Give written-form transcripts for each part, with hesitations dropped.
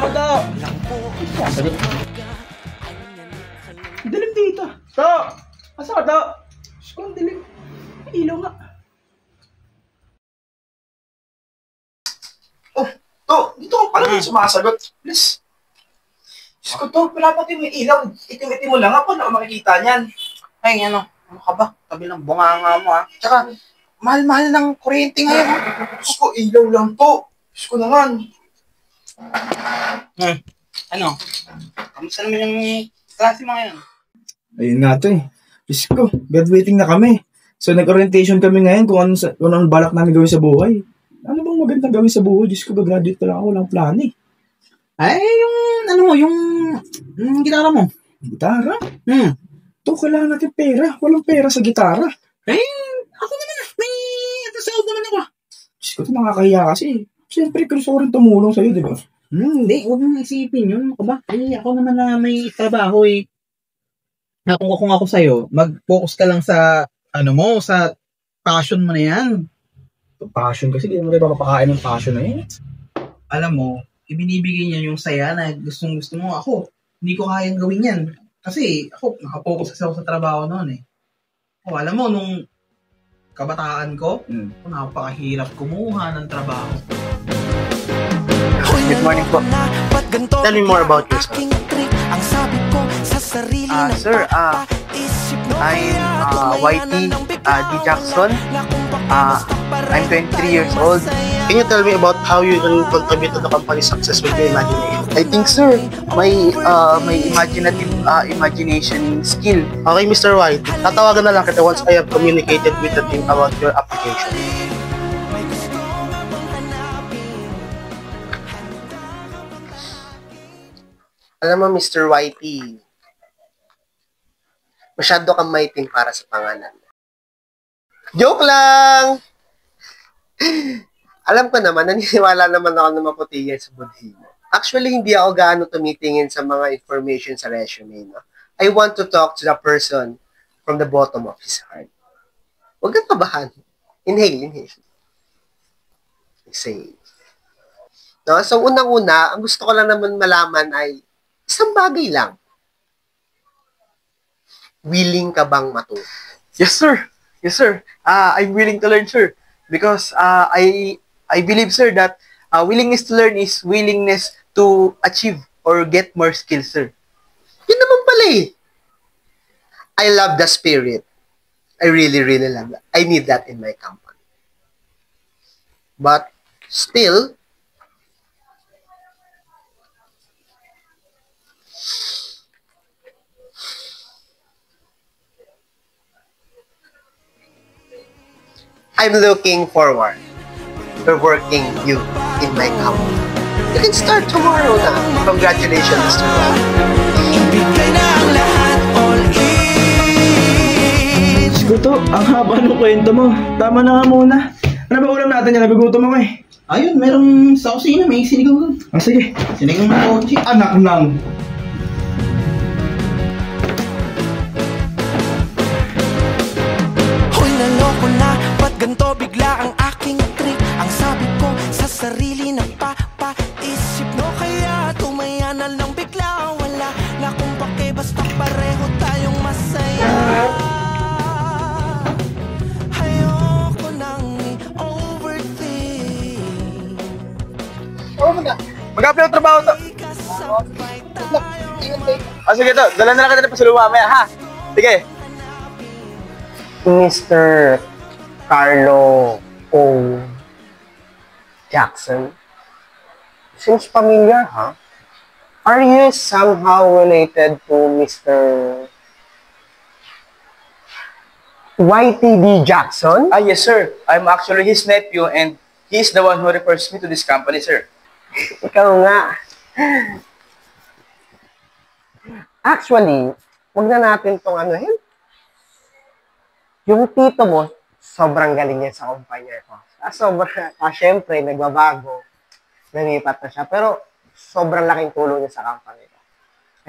ako to. Sagot. Dilim dito. To! Asa ka to? Kung dilim. Ilaw nga. Oh, to! Dito ka pala sumasagot. Please. Diyos ko to, wala pati may ilaw. Itim-itim mo lang ako na makikita niyan. Ay, ano ka ba? Tabi ng bunganga mo ha. Tsaka, mahal-mahal ng kuryente ngayon ha. Diyos ko, ilaw lang to. Diyos ko naman. Ano? Kamusta naman yung klase mo ngayon? Ayun nga to eh. Diyos ko, graduating na kami. So nag-orientation kami ngayon kung anong balak namin gawin sa buhay. Ano bang magandang gawin sa buhay? Diyos ko, graduate pa lang ako, walang plano eh. Ay, yung gitara mo. Gitara? To, kailangan natin pera. Walang pera sa gitara. Eh, ako naman may sahod naman ako. Diyos ko, ito nakakahiya kasi. Siyempre, gusto ko rin tumulong sa'yo, di ba? Hindi, huwag mong isipin yun. Ako ba? Ay, ako naman na may trabaho eh. Kung ako sa'yo, mag-focus ka lang sa, sa passion mo na yan. Passion kasi, di mo rin papakain ng passion na yan. Alam mo, ibinibigay niya yung saya na gustong-gusto mo. Ako, hindi ko kayang gawin yan. Kasi ako, nakapokus kasi ako sa trabaho noon eh. Alam mo, nung kabataan ko, napakahirap kumuha ng trabaho. Good morning po. Tell me more about yourself. Sir, I'm Whitey D. Jackson. I'm 23 years old. Can you tell me about how you can contribute to the company's success with your imagination? I think, sir, my imagination skill. Okay, Mr. White, tatawagan na lang kita once I have communicated with the team about your application. Alam mo, Mr. Whitey, masyado kang maitim para sa pangalan. Joke lang! Alam ko naman, naniniwala naman ako na maputi yan sa budhi mo. Actually, hindi ako gaano tumitingin sa mga information sa resume. No? I want to talk to the person from the bottom of his heart. Huwag kang kabahan. Inhale. Exhale. No? So, unang-una, ang gusto ko lang naman malaman ay isang bagay lang. Willing ka bang matuto? Yes, sir. I'm willing to learn, sir. Because I believe, sir, that willingness to learn is willingness to achieve or get more skills, sir. Yun naman pala eh. I love the spirit. I really, really love that. I need that in my company. But still, I'm looking forward to working you in my company. You can start tomorrow na. Congratulations, Mr. White. Gusto, ang haba ng kwento mo. Tama na nga muna. Ano ba ulam natin yan? Nagugutom ako eh. Ayun, merong sa kusina, may sinigang doon. Sige. Sinigang na kotse. Anak nang. Hoy, naloko na, ba't ganito bigla ang aking trip? Ang sabi ko sa sarili na papaisip no, kaya tumaya na lang bigla. Wala na kung pake, basta pareho tayong masaya. Ayoko nang i-overthink. Mag-apply ang trabaho to. Sige to, dala na lang kita na pasaluma mamaya, ha? Sige. Mr. Carlo O. Jackson. Seems familiar, huh? Are you somehow related to Mr. Whitey D. Jackson? Yes, sir. I'm actually his nephew and he is the one who refers me to this company, sir. Ikaw nga. Actually, wag na natin itong anuhin. Yung tito mo, sobrang galing niya sa kumpanya ko. Siyempre, nagbabago. Nalipat na siya. Pero, sobrang laking tulong niya sa company ko.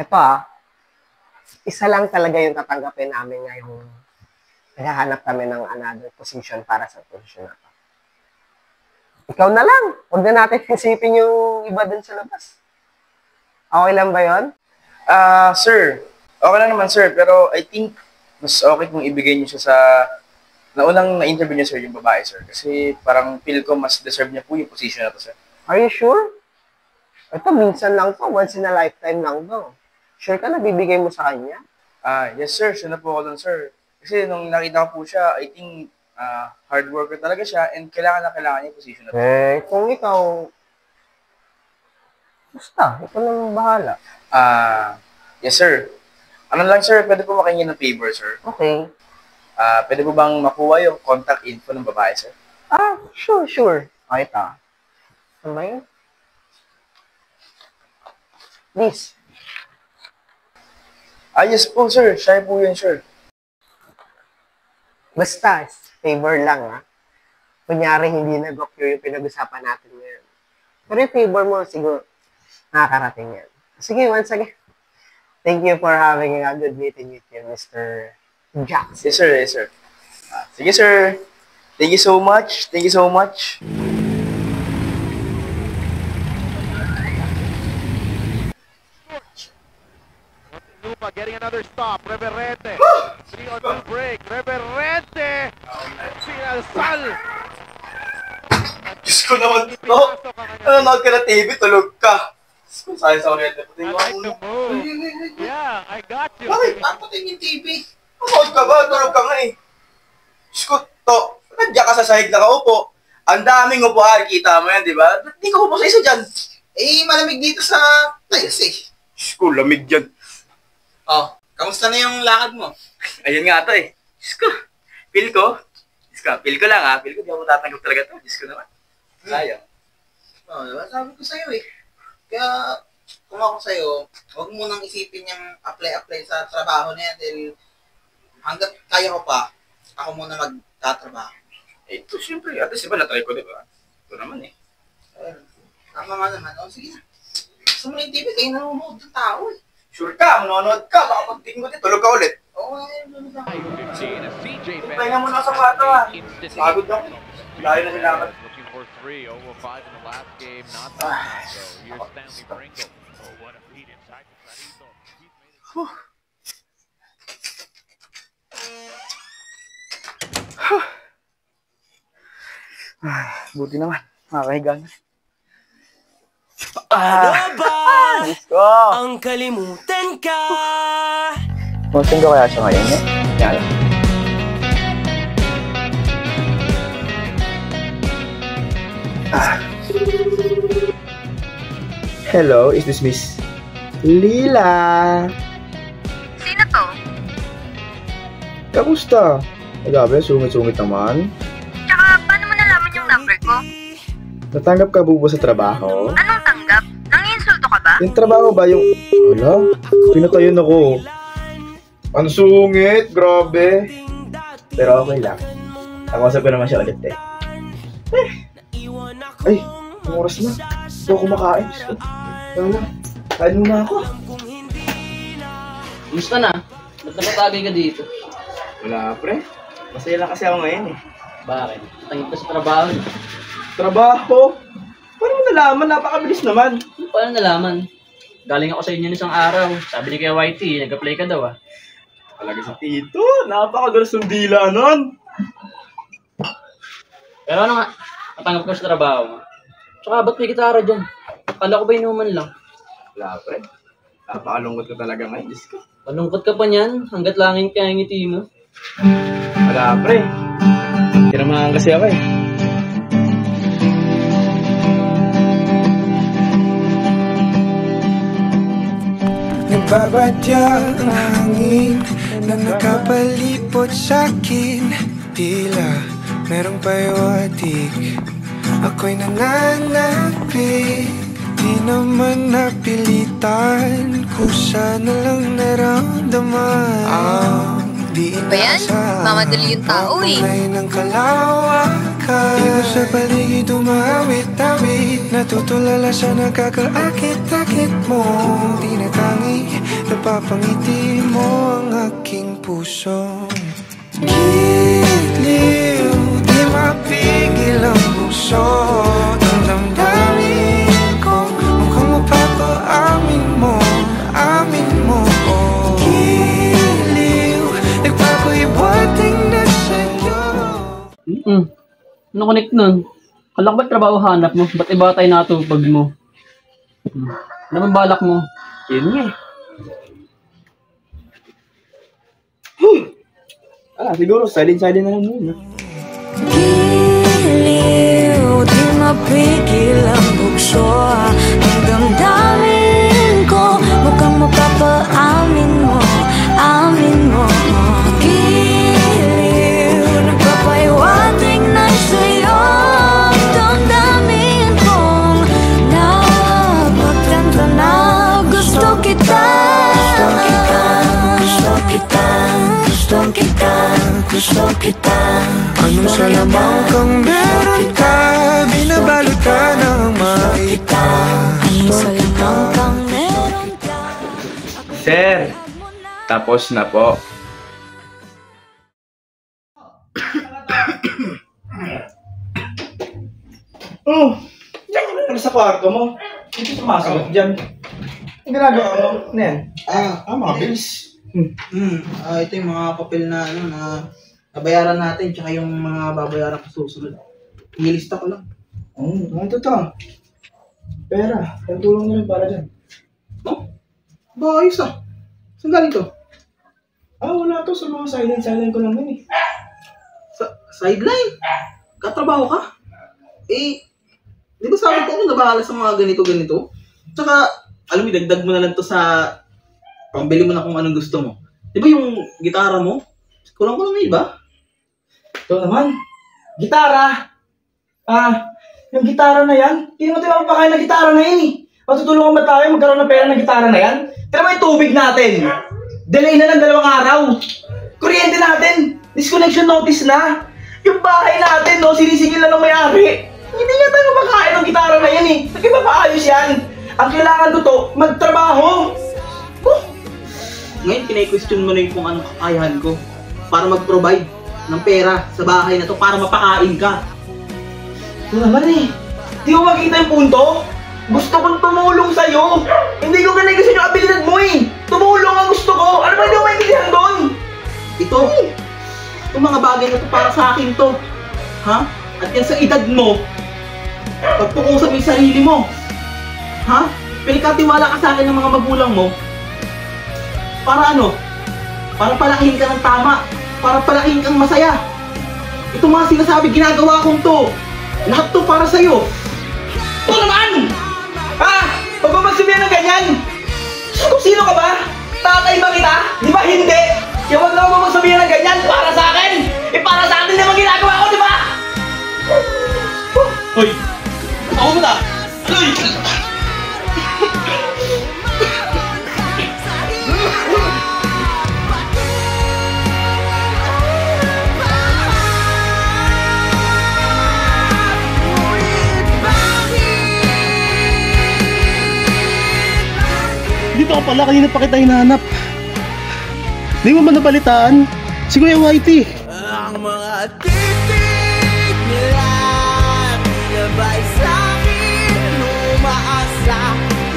Ito isa lang talaga yung tatanggapin namin ngayong naghahanap kami ng another position para sa position na to. Ikaw na lang. Huwag na natin isipin yung iba dun sa labas. Okay lang ba yon? Sir, okay lang naman sir, pero I think mas okay kung ibigay niyo siya sa naunang na-interview niya sir, yung babae sir. Kasi parang feel ko mas deserve niya po yung position na to sir. Are you sure? Ito, minsan lang to. Once in a lifetime lang to. Sure ka na bibigay mo sa kanya? Yes sir, siya na po ako dun sir. Kasi nung nakita ko po siya, I think hard worker talaga siya and kailangan niya yung position na to. Kung ikaw, basta, ikaw nang bahala. Yes sir. Ano lang sir, pwede po makingi ng favor sir. Okay. Pwede po bang makuha yung contact info ng babae sir? Sure. Okay, ta. Ano ba yun? Please. Yes po sir, siya po yun sir. Basta, favor lang, ha? Kunyari, hindi nag-occur yung pinag-usapan natin ngayon. Pero yung favor mo, siguro, nakakarating yan. Sige, once again. Thank you for having a good meeting with you, Mr. Jackson. Yes sir. Sige sir. Thank you so much. Lupa getting another stop. Reverente. 3-on-2 break. Reverente. Sinasal. Diyos ko naman dito. Nanonood ka na TV, tulog ka. Diyos ko, sayang sa kuryente. I like the move. Yeah, I got you. Bakit? Papatin yung TV. Nanonood ka ba? Tulog ka nga eh. Diyos ko, to. Nandiyan ka sa sahig na kaupo. Ang daming upuan. Kita mo yan, di ba? Ba't di ka upo sa isa dyan? Malamig dito sa tiles eh. Diyos ko, lamig dyan. Oh, kamusta na yung lakad mo? Ayun nga to eh. Diyos ko, feel ko lang ha. Feel ko di ako tatanggap talaga to. Diyos ko naman. Sayang. Diba? Sabi ko sa'yo eh. Kaya, kung ako sa'yo, huwag mo nang isipin yung apply sa trabaho na yan dahil hanggat kaya ko pa, ako muna magtatrabaho. Ito siyempre, at least iba na-try ko, diba? Ito naman eh. Tama nga naman. O, sige na. Gusto mo na yung TV, kayo nanonood ng tao eh. Sure ka, manonood ka, baka pagtingin ko din, tulog ka ulit. Oo, nanonood ako. 15 as CJ Pahinga mo na sa kwarto ha. Pagod ako. Layo na nilakad. looking for 3, 0 of 5 in the last game. Not that time, so here's Stanley Pringle. Oh, what a beat inside the Clarito. He's made it. Buti naman, makakahiga na. Ano ba Diyos ko! ang kalimutan ka? Masing ko kaya siya ngayon eh. Yan. Hello, is this Miss Lila? Sino to? Kamusta? Grabe, sungit-sungit naman. Tsaka, paano mo nalaman yung number ko? Natanggap ka bubo sa trabaho? Anong tanggap? Nang-insulto ka ba? Yung trabaho ba yung... Wala, pinatayon ako. Ang sungit, grabe. Pero okay lang. Nakausap ko naman siya ulit eh. Ay, ang oras na. Hindi ako kumakain. Ano na? Kain muna ako. Kumusta na? Ba't napatagay ka dito? Wala, pre. Masaya lang kasi ako ngayon eh. Bakit? Tangit ka sa trabaho. Trabaho? Paano mo nalaman? Napakabilis naman. Paano nalaman? Galing ako sa inyo isang araw. Sabi ni Kuya Whitey, nag-apply ka daw ah. Talaga si Tito. Napakagalas ng dila nun. Pero ano nga, natanggap ko sa trabaho mo. Tsaka ba't may gitara dyan? Kala ko ba inuman lang? Wala, pre. Napakalungkot ko talaga ngayon. Diyos ko. Malungkot ka pa niyan, hanggat langit ka ang ngiti mo. Wala, pre. Tinamahan kasi ako eh. Nagbabadya ang hangin na nakapalipot sa'kin. Tila merong payawatig, ako'y nananapig. Di naman napilitan, kusa na lang naramdaman. Di Ba yan? Mamadali yung tao eh. Kulay ng kalawakan, iba sa paligid umawit-awit. Natutulala sa nakakaakit-akit mo. Tinatangi, napapangiti mo ang aking puso. Giliw, di mapigil ang puso. Ang damdamin ko, mukhang mapapaamin mo. Ano connect nun? Kala ko ba't trabaho hanap mo? Ba't iba tayo natupag mo? Ano bang balak mo? Yun nga eh. Siguro silent na lang muna. Giliw, di mapigil ang bukso. Ang damdamin ko, mukhang mapapaamin mo, amin mo. Giliw, nagpapahiwatig na sa'yo. Ang damdamin kong napagtanto na gusto kita. Gusto kita. Anong salamang kang meron ka, binabalot ka ng maita. Anong salamang kang meron ka. Sir, tapos na po. Diyan ka na sa kwarto mo. Hindi sumasagot dyan. Ang ginagawa mo, ano yan? Mga bills. Ito yung mga papel na nabayaran natin tsaka yung mga babayaran ko susunod. Nilista ko lang. Ito to. Pera. Pagtulong na rin para dyan. Ba, ayos ah. Saan galing to? Wala to. Sa mga silent ko lang yun eh. Sideline? Katrabaho ka? Di ba sabi ko ako nabahala sa mga ganito-ganito? Tsaka, alam mo, dagdag mo na lang to sa pambili mo na kung anong gusto mo. Di ba yung gitara mo? Kulang-kulang na iba? Ito naman. Gitara. Yung gitara na yan. Hindi mo tayo mapakain na gitara na yan eh. Matutulungan ba tayo magkaroon ng pera ng gitara na yan? Tira mo yung tubig natin. Delay na ng 2 araw. Kuryente natin. Disconnection notice na. Yung bahay natin, sinisigil na ng may-ari. Hindi nga tayo mapakain ng gitara na yan eh. Nagkipapaayos yan. Ang kailangan ko to, magtrabaho. Ngayon, kinay-question mo na yung kung anong kakayahan ko para mag-provide ng pera sa bahay na to para mapakain ka. Ito naman eh. Di mo makita yung punto? Gusto kong tumulong sa'yo. Hindi ko ganay gusto yung abilidad mo eh. Tumulong ang gusto ko. Ano ba hindi mo maintindihan doon? Itong mga bagay na to para sa akin to. Ha? At yan sa edad mo, pagpukusan mo yung sarili mo. Ha? Pinagkatiwala ka sa akin ng mga magulang mo. Para ano? Para palakihin ka ng tama. Para palakihin kang masaya. Ito mga sinasabi, ginagawa kong to. Lahat to para sa'yo. Ito naman! Huwag mo magsabihan ng ganyan! Sino ka ba? Tatay ba kita? Di ba hindi? Kaya huwag na mo magsabihan ng ganyan para sa akin! Para sa atin naman ginagawa ko, di ba? Hoy! Ako mo na! Hoy! Dito ka pala, kanina pa kita hinahanap. Di mo ba nabalitaan? Si Kuya Whitey. Ang mga titig nila nilabay sa'kin, umaasa,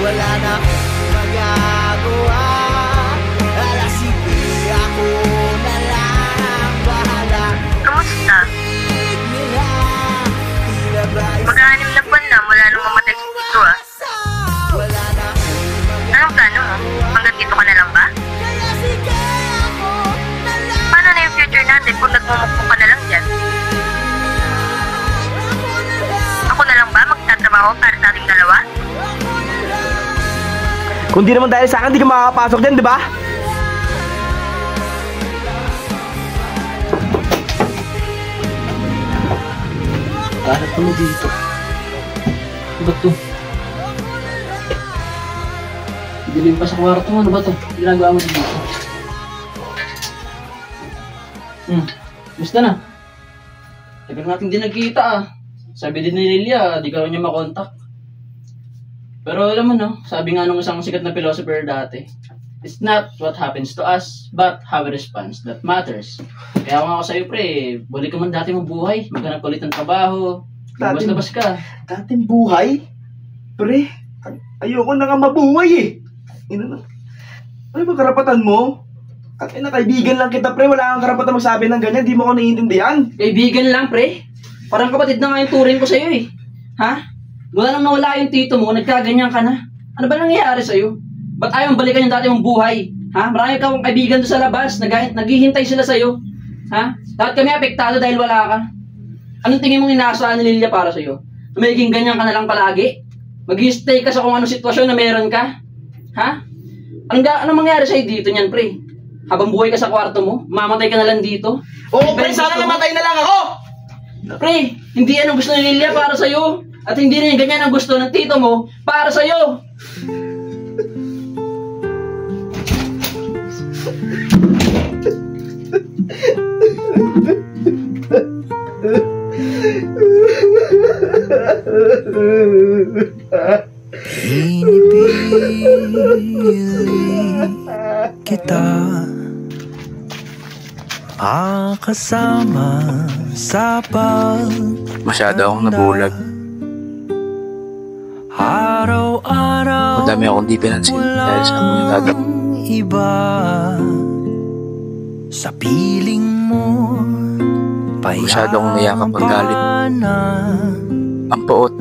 wala na akong magagawa. Alas hindi ako na lang bahala. Kamusta? Mag-aanim na buwan na mula nung mamatay si Tito ah. Anong plano mo? Hanggang dito ka na lang ba? Paano na yung future natin kung nagmumukpo ka na lang dyan? Ako na lang ba magtatrabaho para sa ating dalawa? Kung di naman dahil sa akin, di ka makakapasok dyan, di ba? Hanap mo dito. Ba't to? Dilim pa sa kwarto mo. Ano ba to? Ginagawa mo dito. Gusto na. Tagal natin din nagkita ah. Sabi din ni Lilia, di ka rin niya makontak. Pero alam mo no, sabi nga nung isang sikat na philosopher dati, it's not what happens to us, but how we respond that matters. Kaya ako sa'yo pre, balik ka man dati mong buhay, maghanap ulit ng trabaho, labas-labas ka. Dating buhay? Pre, ayoko na nga mabuhay eh. Ano ba karapatan mo? At kaibigan lang kita pre, wala kang karapatan magsabi ng ganyan, di mo ko naiintindihan. Kaibigan lang pre? Parang kapatid na nga yung turing ko sa'yo eh. Ha? Mula nang nawala yung tito mo, nagkaganyan ka na. Ano ba nangyayari sa'yo? Ba't ayaw balikan yung dati mong buhay? Ha? Marami kang kaibigan doon sa labas, naghihintay sila sa'yo. Ha? Lahat kami apektado dahil wala ka. Anong tingin mong inaasahan ni Lilia para sa'yo? Magiging ganyan ka na lang palagi? Mag-i-stay ka sa kung anong sitwasyon na meron ka? Ha? Anong mangyayari sa'yo dito niyan, pre? Habang buhay ka sa kwarto mo, mamatay ka na lang dito? Oo, pre, sana namatay na lang ako! Pre, hindi yan ang gusto ni Lilia para sa'yo. At hindi rin ganyan ang gusto ng tito mo para sa'yo. Pinipili kita makasama sa Masyado akong nabulag. araw-araw. Madami akong di pinansin dahil sa mga nagagawin. Iba sa piling mo, masyado akong nayakap ang galit. Ang poot.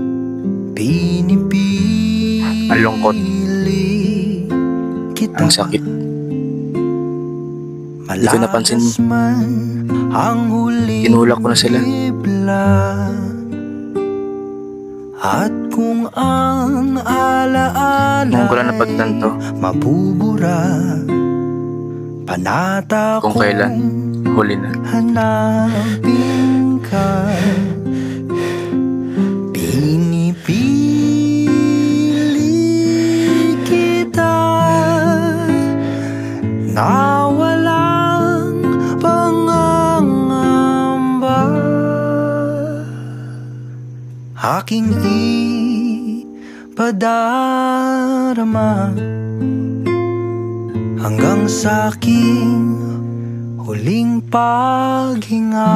Ang lungkot. Ang sakit. Hindi ko napansin. Tinulak ko na sila. At kung ang alaala Ngayon ko lang napagtanto mabubura, panata kung kailan huli na. Hanapin ka, pinipili kita na walang pangangamba. Aking ipadarama hanggang sa aking huling paghinga.